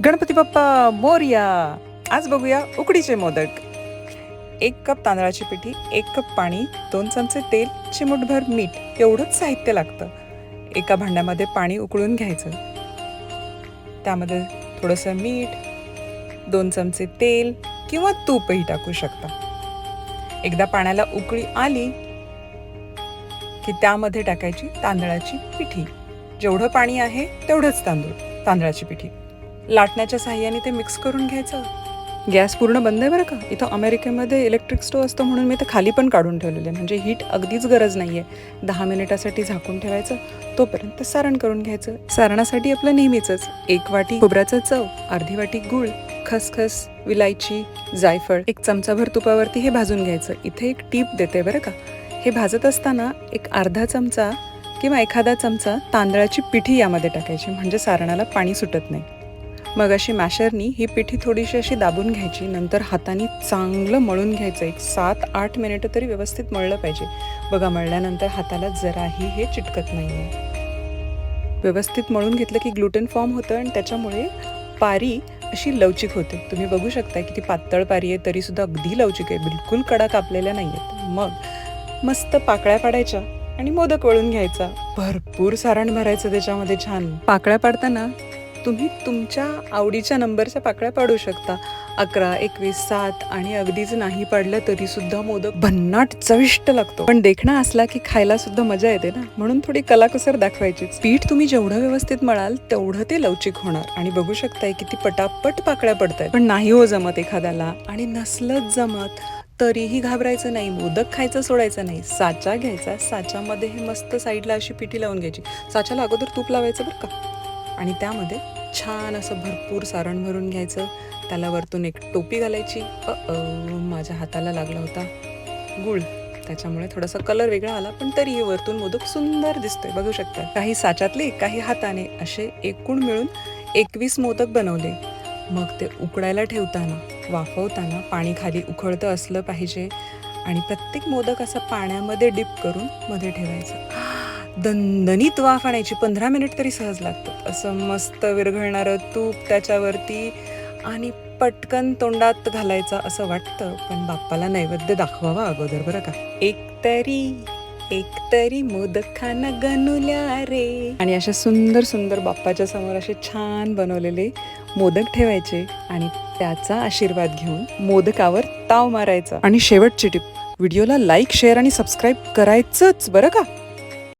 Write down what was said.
गणपती बाप्पा मोरया. आज बघूया उकडीचे मोदक. 1 कप तांदळाची पिठी, 1 कप पाणी, 2 चमचे तेल, चिमूटभर मीठ एवढंच साहित्य लागतं. एका भांड्यामध्ये पाणी उकळून घ्यायचं. त्यामध्ये थोडंसं मीठ, 2 चमचे तेल किंवा तूपही टाकू शकता. एकदा पाण्याला उकळी आली की त्यामध्ये टाकायची तांदळाची पिठी. जेवढं पाणी आहे तेवढंच तांदळाची पिठी. लाटण्याच्या साहाय्याने ते मिक्स करून घ्यायचं. गॅस पूर्ण बंद आहे बरं का. इथं अमेरिकेमध्ये इलेक्ट्रिक स्टोव्ह असतो म्हणून मी ते खाली पण काढून ठेवलेलं आहे. म्हणजे हीट अगदीच गरज नाही आहे. 10 मिनिटासाठी झाकून ठेवायचं. तोपर्यंत सारण करून घ्यायचं. सारणासाठी आपलं नेहमीचंच 1 वाटी खोबऱ्याचं चव, अर्धी वाटी गूळ, खसखस, विलायची, जायफळ, 1 चमचाभर तुपावरती हे भाजून घ्यायचं. इथे एक टीप देते बरं का. हे भाजत असताना एक अर्धा चमचा किंवा एखादा चमचा तांदळाची पिठी यामध्ये टाकायची, म्हणजे सारणाला पाणी सुटत नाही. मग अशी मॅशरनी ही पिठी थोडीशी अशी दाबून घ्यायची. नंतर हाताने चांगलं मळून घ्यायचं. एक 7-8 मिनिटं तरी व्यवस्थित मळलं पाहिजे. बघा, मळल्यानंतर हाताला जराही हे चिटकत नाही आहे. व्यवस्थित मळून घेतलं की ग्लुटेन फॉर्म होतं आणि त्याच्यामुळे पारी अशी लवचिक होते. तुम्ही बघू शकता किती पातळ पारी आहे, तरीसुद्धा अगदी लवचिक आहे. बिलकुल कडा कापलेल्या नाही आहेत. मग मस्त पाकळ्या पाडायच्या आणि मोदक वळून घ्यायचा. भरपूर सारण भरायचं त्याच्यामध्ये. छान पाकळ्या पाडताना तुम्ही तुमच्या आवडीच्या नंबरच्या पाकळ्या पाडू शकता. 11, 21, 7 आणि अगदीच नाही पाडलं तरी सुद्धा मोदक भन्नाट चविष्ट लागतो. पण देखणा असला की खायला सुद्धा मजा येते ना, म्हणून थोडी कलाकुसर दाखवायची. पीठ तुम्ही जेवढं व्यवस्थित मळाल तेवढं ते लवचिक होणार. आणि बघू शकताय किती पटापट पाकळ्या पडतायत. पण नाही हो जमत एखाद्याला, आणि नसलंच जमत तरीही घाबरायचं नाही. मोदक खायचं सोडायचं नाही. साचा घ्यायचा. साच्यामध्ये हे मस्त साईडला अशी पिठी लावून घ्यायची. साच्याला अगोदर तूप लावायचं बरं का. आणि त्यामध्ये छान असं भरपूर सारण भरून घ्यायचं. त्याला वरतून एक टोपी घालायची. माझ्या हाताला लागला होता गूळ, त्याच्यामुळे थोडासा कलर वेगळा आला, पण तरीही वरतून मोदक सुंदर दिसतोय. बघू शकता. काही साच्यातले, काही हाताने, असे एकूण मिळून 21 मोदक बनवले. मग ते उकडायला ठेवताना, वाफवताना पाणी खाली उकळतं असलं पाहिजे आणि प्रत्येक मोदक असा पाण्यामध्ये डिप करून मध्ये ठेवायचं. दणदणीत वाफ आणायची. 15 मिनिट तरी सहज लागतात. असं मस्त विरघळणारं तूप त्याच्यावरती आणि पटकन तोंडात घालायचं असं वाटतं. पण बाप्पाला नैवेद्य दाखवावा अगोदर बरं का. एक तरी मोदक खाना गणुल्या रे. आणि अशा सुंदर सुंदर बाप्पाच्या समोर असे छान बनवलेले मोदक ठेवायचे आणि त्याचा आशीर्वाद घेऊन मोदकावर ताव मारायचा. आणि शेवटची टिप, व्हिडिओला लाईक, शेअर आणि सबस्क्राईब करायचंच बरं का.